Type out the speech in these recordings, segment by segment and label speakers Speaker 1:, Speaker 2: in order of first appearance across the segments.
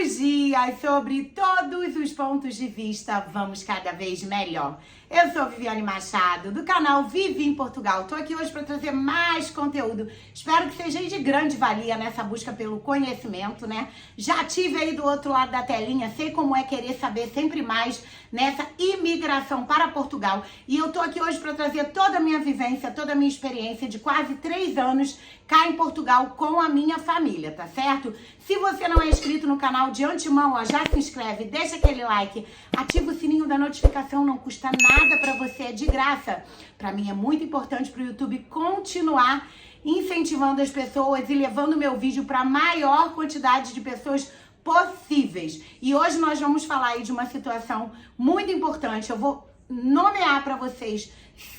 Speaker 1: os dias, sobre todos os pontos de vista, vamos cada vez melhor. Eu sou Viviane Machado, do canal Vivi em Portugal. Tô aqui hoje para trazer mais conteúdo. Espero que seja de grande valia nessa busca pelo conhecimento, né? Já tive aí do outro lado da telinha, sei como é querer saber sempre mais nessa imigração para Portugal. E eu tô aqui hoje para trazer toda a minha vivência, toda a minha experiência de quase 3 anos cá em Portugal com a minha família, tá certo? Se você não é inscrito no canal de antemão, ó, já se inscreve, deixa aquele like, ativa o sininho da notificação, não custa nada pra você, é de graça. Pra mim é muito importante pro YouTube continuar incentivando as pessoas e levando meu vídeo pra maior quantidade de pessoas possíveis. E hoje nós vamos falar aí de uma situação muito importante. Eu vou nomear para vocês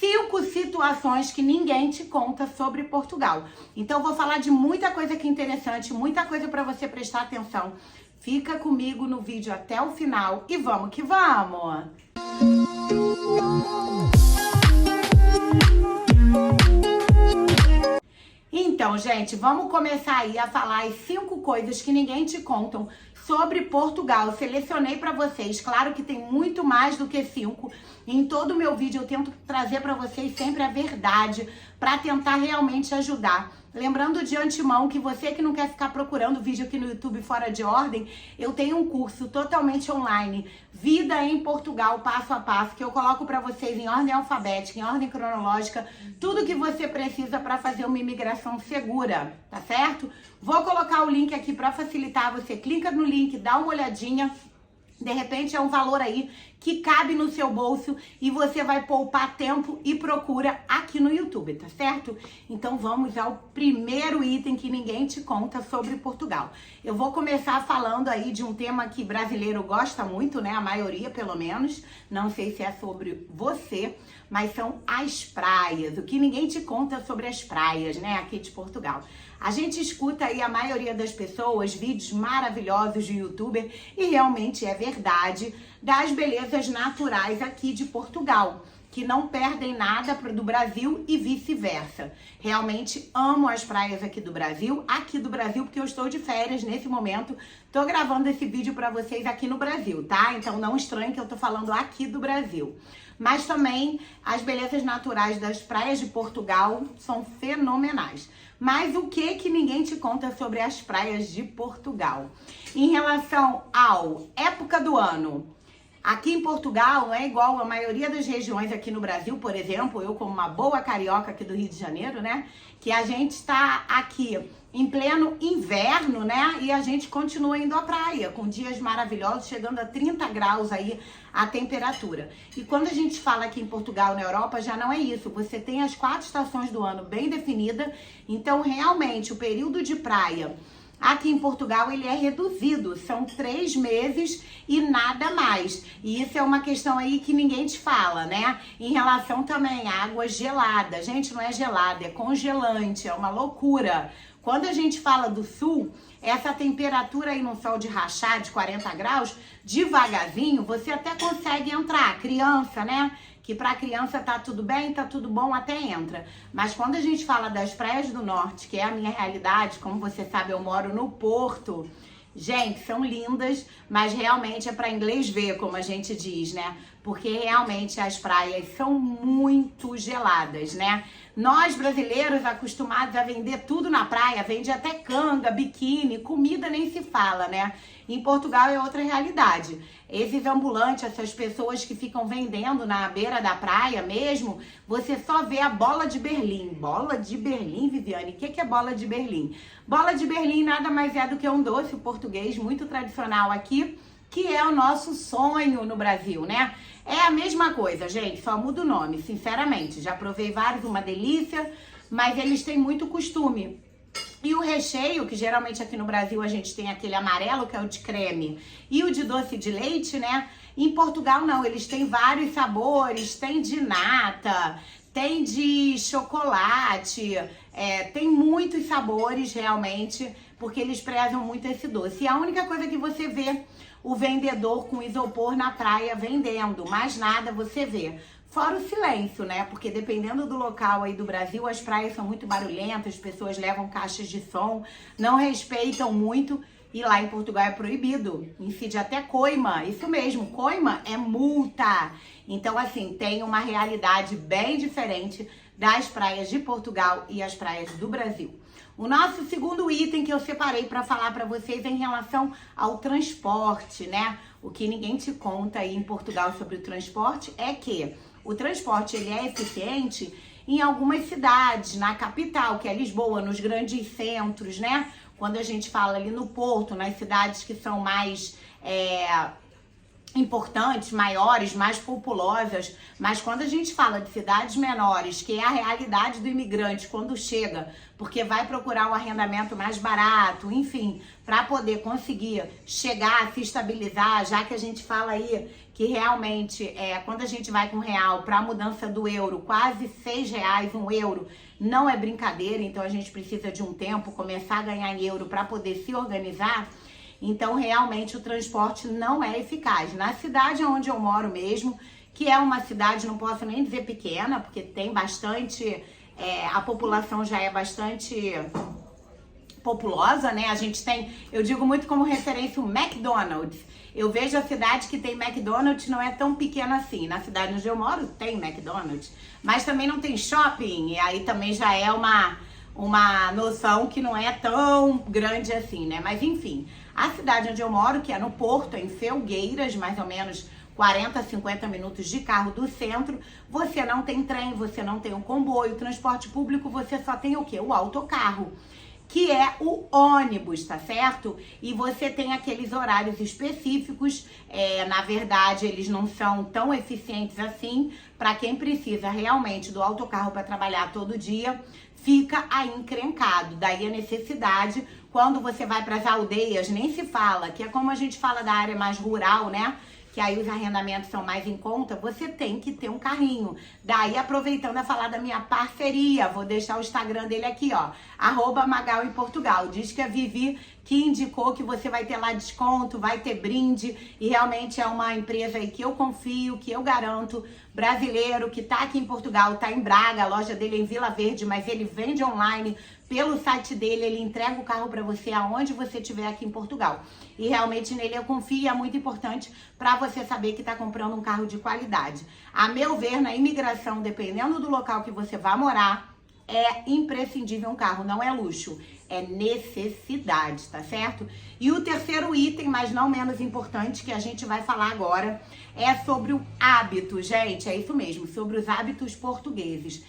Speaker 1: 5 situações que ninguém te conta sobre Portugal. Então eu vou falar de muita coisa aqui interessante, muita coisa para você prestar atenção. Fica comigo no vídeo até o final e vamos que vamos! Então, gente, vamos começar aí a falar as 5 coisas que ninguém te contam sobre Portugal. Eu selecionei para vocês, claro que tem muito mais do que 5. Em todo o meu vídeo eu tento trazer para vocês sempre a verdade, para tentar realmente ajudar. Lembrando de antemão que você que não quer ficar procurando vídeo aqui no YouTube fora de ordem, eu tenho um curso totalmente online, Vida em Portugal, passo a passo, que eu coloco para vocês em ordem alfabética, em ordem cronológica, tudo que você precisa para fazer uma imigração segura, tá certo? Vou colocar o link aqui para facilitar, você clica no link, dá uma olhadinha. De repente é um valor aí que cabe no seu bolso e você vai poupar tempo e procura aqui no YouTube, tá certo? Então vamos ao primeiro item que ninguém te conta sobre Portugal. Eu vou começar falando aí de um tema que brasileiro gosta muito, né? A maioria, pelo menos. Não sei se é sobre você, mas são as praias. O que ninguém te conta sobre as praias, né? Aqui de Portugal. A gente escuta aí a maioria das pessoas, vídeos maravilhosos de youtuber, e realmente é verdade, das belezas naturais aqui de Portugal, que não perdem nada do Brasil e vice-versa. Realmente amo as praias aqui do Brasil, porque eu estou de férias nesse momento, tô gravando esse vídeo para vocês aqui no Brasil, tá? Então não estranhe que eu tô falando aqui do Brasil. Mas também as belezas naturais das praias de Portugal são fenomenais. Mas o que ninguém te conta sobre as praias de Portugal? Em relação ao época do ano, aqui em Portugal não é igual a maioria das regiões aqui no Brasil, por exemplo, eu como uma boa carioca aqui do Rio de Janeiro, né? Que a gente está aqui em pleno inverno, né? E a gente continua indo à praia, com dias maravilhosos, chegando a 30 graus aí a temperatura. E quando a gente fala aqui em Portugal, na Europa, já não é isso. Você tem as 4 estações do ano bem definidas, então realmente o período de praia aqui em Portugal, ele é reduzido, são 3 meses e nada mais. E isso é uma questão aí que ninguém te fala, né? Em relação também à água gelada. Gente, não é gelada, é congelante, é uma loucura. Quando a gente fala do sul, essa temperatura aí no sol de rachar de 40 graus, devagarzinho, você até consegue entrar. Criança, né? Que pra criança tá tudo bem, tá tudo bom, até entra. Mas quando a gente fala das praias do norte, que é a minha realidade, como você sabe, eu moro no Porto. Gente, são lindas, mas realmente é para inglês ver, como a gente diz, né? Porque realmente as praias são muito geladas, né? Nós brasileiros acostumados a vender tudo na praia, vende até canga, biquíni, comida nem se fala, né? Em Portugal é outra realidade. Esses ambulantes, essas pessoas que ficam vendendo na beira da praia mesmo, você só vê a bola de Berlim. Bola de Berlim, Viviane? O que é bola de Berlim? Bola de Berlim nada mais é do que um doce português muito tradicional aqui, que é o nosso sonho no Brasil, né? É a mesma coisa, gente, só muda o nome, sinceramente. Já provei vários, uma delícia, mas eles têm muito costume. E o recheio, que geralmente aqui no Brasil a gente tem aquele amarelo, que é o de creme, e o de doce de leite, né? Em Portugal não, eles têm vários sabores, tem de nata, tem de chocolate, tem muitos sabores realmente, porque eles prezam muito esse doce. E a única coisa que você vê o vendedor com isopor na praia vendendo, mais nada você vê. Fora o silêncio, né? Porque dependendo do local aí do Brasil, as praias são muito barulhentas, as pessoas levam caixas de som, não respeitam muito. E lá em Portugal é proibido, incide até coima, isso mesmo, coima é multa. Então, assim, tem uma realidade bem diferente das praias de Portugal e as praias do Brasil. O nosso segundo item que eu separei para falar para vocês é em relação ao transporte, né? O que ninguém te conta aí em Portugal sobre o transporte é que o transporte ele é eficiente em algumas cidades, na capital, que é Lisboa, nos grandes centros, né? Quando a gente fala ali no Porto, nas cidades que são mais importantes, maiores, mais populosas, mas quando a gente fala de cidades menores, que é a realidade do imigrante quando chega, porque vai procurar um arrendamento mais barato, enfim, para poder conseguir chegar, se estabilizar, já que a gente fala aí que realmente, quando a gente vai com real para a mudança do euro, quase R$6 um euro, não é brincadeira, então a gente precisa de um tempo, começar a ganhar em euro para poder se organizar. Então, realmente, o transporte não é eficaz. Na cidade onde eu moro mesmo, que é uma cidade, não posso nem dizer pequena, porque tem bastante, a população já é bastante populosa, né? A gente tem, eu digo muito como referência o McDonald's. Eu vejo a cidade que tem McDonald's não é tão pequena assim. Na cidade onde eu moro tem McDonald's, mas também não tem shopping, e aí também já é uma noção que não é tão grande assim, né? Mas enfim, a cidade onde eu moro, que é no Porto, em Felgueiras, mais ou menos 40, 50 minutos de carro do centro, você não tem trem, você não tem um comboio, transporte público, você só tem o quê? O autocarro, que é o ônibus, tá certo? E você tem aqueles horários específicos, na verdade eles não são tão eficientes assim, para quem precisa realmente do autocarro para trabalhar todo dia, fica aí encrencado. Daí a necessidade, quando você vai para as aldeias, nem se fala, que é como a gente fala da área mais rural, né? Que aí os arrendamentos são mais em conta, você tem que ter um carrinho. Daí, aproveitando a falar da minha parceria, vou deixar o Instagram dele aqui, ó, @Magal em Portugal. Diz que a Vivi que indicou que você vai ter lá desconto, vai ter brinde, e realmente é uma empresa aí que eu confio, que eu garanto, brasileiro, que tá aqui em Portugal, tá em Braga, a loja dele é em Vila Verde, mas ele vende online, pelo site dele, ele entrega o carro para você aonde você estiver aqui em Portugal. E realmente nele eu confio e é muito importante para você saber que está comprando um carro de qualidade. A meu ver, na imigração, dependendo do local que você vai morar, é imprescindível um carro, não é luxo, é necessidade, tá certo? E o terceiro item, mas não menos importante, que a gente vai falar agora, é sobre o hábito, gente, é isso mesmo, sobre os hábitos portugueses.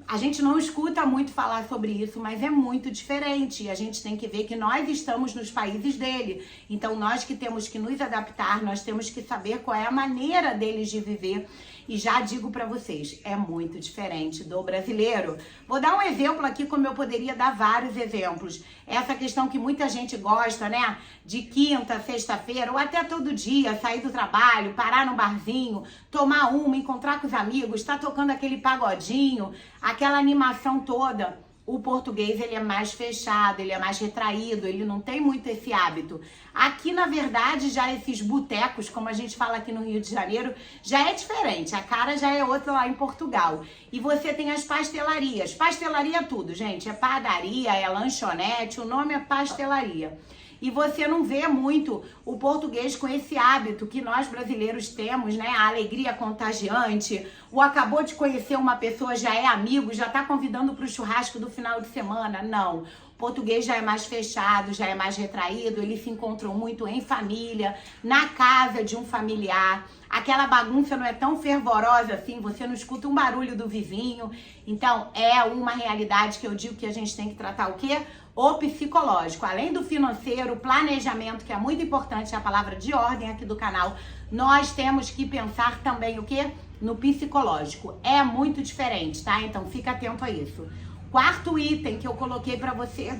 Speaker 1: A gente não escuta muito falar sobre isso, mas é muito diferente. E a gente tem que ver que nós estamos nos países dele. Então, nós que temos que nos adaptar, nós temos que saber qual é a maneira deles de viver. E já digo pra vocês, é muito diferente do brasileiro. Vou dar um exemplo aqui, como eu poderia dar vários exemplos. Essa questão que muita gente gosta, né? De quinta, sexta-feira, ou até todo dia, sair do trabalho, parar num barzinho, tomar uma, encontrar com os amigos, tá tocando aquele pagodinho, aquela animação toda. O português, ele é mais fechado, ele é mais retraído, ele não tem muito esse hábito. Aqui, na verdade, já esses botecos, como a gente fala aqui no Rio de Janeiro, já é diferente. A cara já é outra lá em Portugal. E você tem as pastelarias. Pastelaria é tudo, gente. É padaria, é lanchonete, o nome é pastelaria. E você não vê muito o português com esse hábito que nós brasileiros temos, né? A alegria contagiante, o acabou de conhecer uma pessoa, já é amigo, já tá convidando para o churrasco do final de semana. Não. O português já é mais fechado, já é mais retraído, eles se encontram muito em família, na casa de um familiar. Aquela bagunça não é tão fervorosa assim, você não escuta um barulho do vizinho. Então, é uma realidade que eu digo que a gente tem que tratar o quê? O psicológico. Além do financeiro, planejamento, que é muito importante, é a palavra de ordem aqui do canal, nós temos que pensar também o quê? No psicológico. É muito diferente, tá? Então, fica atento a isso. Quarto item que eu coloquei pra você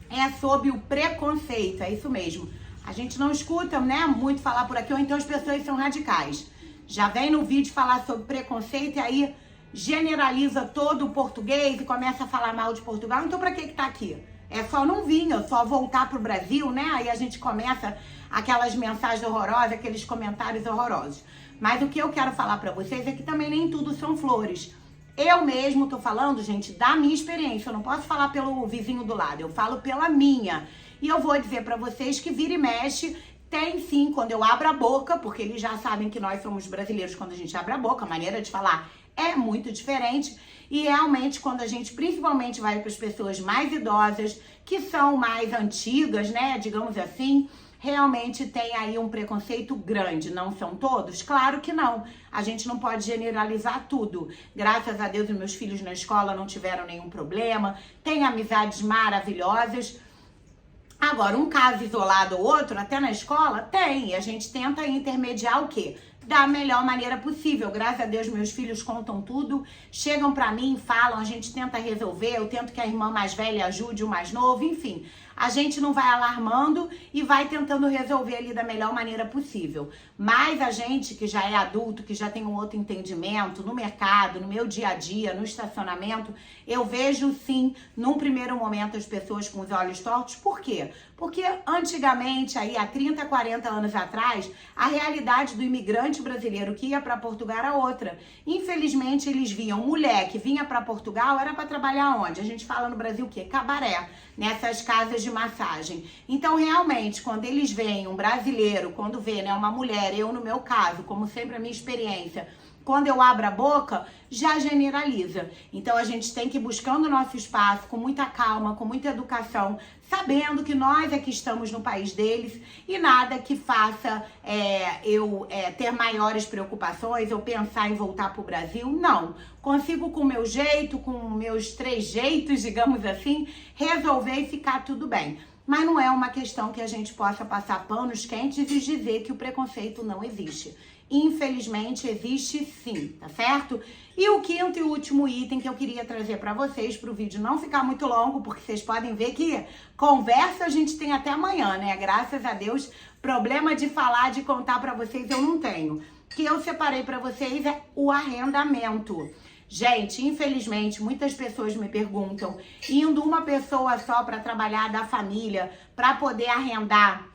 Speaker 1: é sobre o preconceito, é isso mesmo. A gente não escuta, né, muito falar por aqui, ou então as pessoas são radicais. Já vem no vídeo falar sobre preconceito e aí generaliza todo o português e começa a falar mal de Portugal. Então, pra que tá aqui? É só não vir, é só voltar pro Brasil, né? Aí a gente começa aquelas mensagens horrorosas, aqueles comentários horrorosos. Mas o que eu quero falar pra vocês é que também nem tudo são flores. Eu mesmo tô falando, gente, da minha experiência. Eu não posso falar pelo vizinho do lado, eu falo pela minha. E eu vou dizer pra vocês que vira e mexe, tem sim, quando eu abro a boca, porque eles já sabem que nós somos brasileiros quando a gente abre a boca, a maneira de falar é muito diferente. E realmente, quando a gente principalmente vai para as pessoas mais idosas, que são mais antigas, né, digamos assim, realmente tem aí um preconceito grande. Não são todos? Claro que não. A gente não pode generalizar tudo. Graças a Deus, os meus filhos na escola não tiveram nenhum problema. Tem amizades maravilhosas. Agora, um caso isolado ou outro, até na escola, tem. E a gente tenta intermediar o quê? Da melhor maneira possível. Graças a Deus, meus filhos contam tudo, chegam pra mim, falam, a gente tenta resolver, eu tento que a irmã mais velha ajude o mais novo, enfim. A gente não vai alarmando e vai tentando resolver ali da melhor maneira possível. Mas a gente que já é adulto, que já tem um outro entendimento no mercado, no meu dia a dia, no estacionamento, eu vejo sim, num primeiro momento, as pessoas com os olhos tortos. Por quê? Porque antigamente, aí há 30, 40 anos atrás, a realidade do imigrante brasileiro que ia para Portugal era outra. Infelizmente, eles viam mulher que vinha para Portugal, era para trabalhar onde? A gente fala no Brasil o quê? Cabaré, nessas casas de massagem. Então, realmente, quando eles veem um brasileiro, quando vê, né, uma mulher, eu no meu caso, como sempre a minha experiência, quando eu abro a boca, já generaliza. Então, a gente tem que ir buscando o nosso espaço com muita calma, com muita educação, sabendo que nós é que estamos no país deles e nada que faça eu ter maiores preocupações, eu pensar em voltar pro Brasil, não. Consigo com o meu jeito, com meus 3 jeitos, digamos assim, resolver e ficar tudo bem. Mas não é uma questão que a gente possa passar panos quentes e dizer que o preconceito não existe. Infelizmente, existe sim, tá certo? E o quinto e último item que eu queria trazer pra vocês, pro vídeo não ficar muito longo, porque vocês podem ver que conversa a gente tem até amanhã, né? Graças a Deus, problema de falar, de contar pra vocês eu não tenho. O que eu separei pra vocês é o arrendamento. Gente, infelizmente, muitas pessoas me perguntam, indo uma pessoa só para trabalhar da família, para poder arrendar,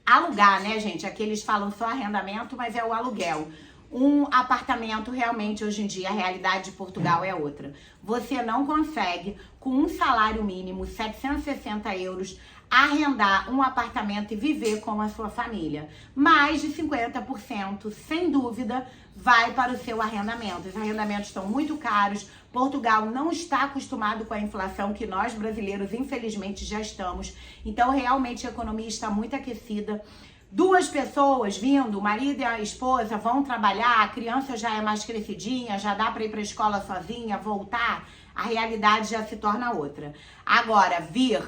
Speaker 1: alugar, né, gente? Aqui eles falam só arrendamento, mas é o aluguel. Um apartamento, realmente, hoje em dia, a realidade de Portugal é outra. Você não consegue, com um salário mínimo, 760 euros, arrendar um apartamento e viver com a sua família. Mais de 50%, sem dúvida, vai para o seu arrendamento. Os arrendamentos estão muito caros. Portugal não está acostumado com a inflação que nós brasileiros, infelizmente, já estamos. Então, realmente, a economia está muito aquecida. 2 pessoas vindo, o marido e a esposa vão trabalhar, a criança já é mais crescidinha, já dá para ir para a escola sozinha, voltar, a realidade já se torna outra. Agora, vir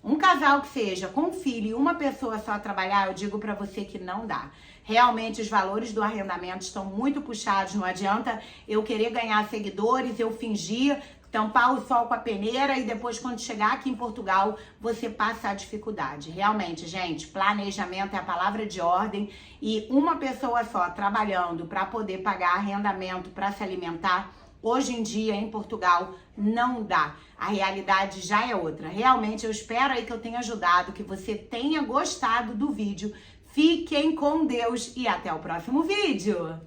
Speaker 1: um casal que seja com um filho e uma pessoa só trabalhar, eu digo pra você que não dá. Realmente os valores do arrendamento estão muito puxados, não adianta eu querer ganhar seguidores, eu fingir, tampar o sol com a peneira e depois quando chegar aqui em Portugal, você passa a dificuldade. Realmente, gente, planejamento é a palavra de ordem e uma pessoa só trabalhando para poder pagar arrendamento, para se alimentar, hoje em dia, em Portugal, não dá. A realidade já é outra. Realmente, eu espero aí que eu tenha ajudado, que você tenha gostado do vídeo. Fiquem com Deus e até o próximo vídeo!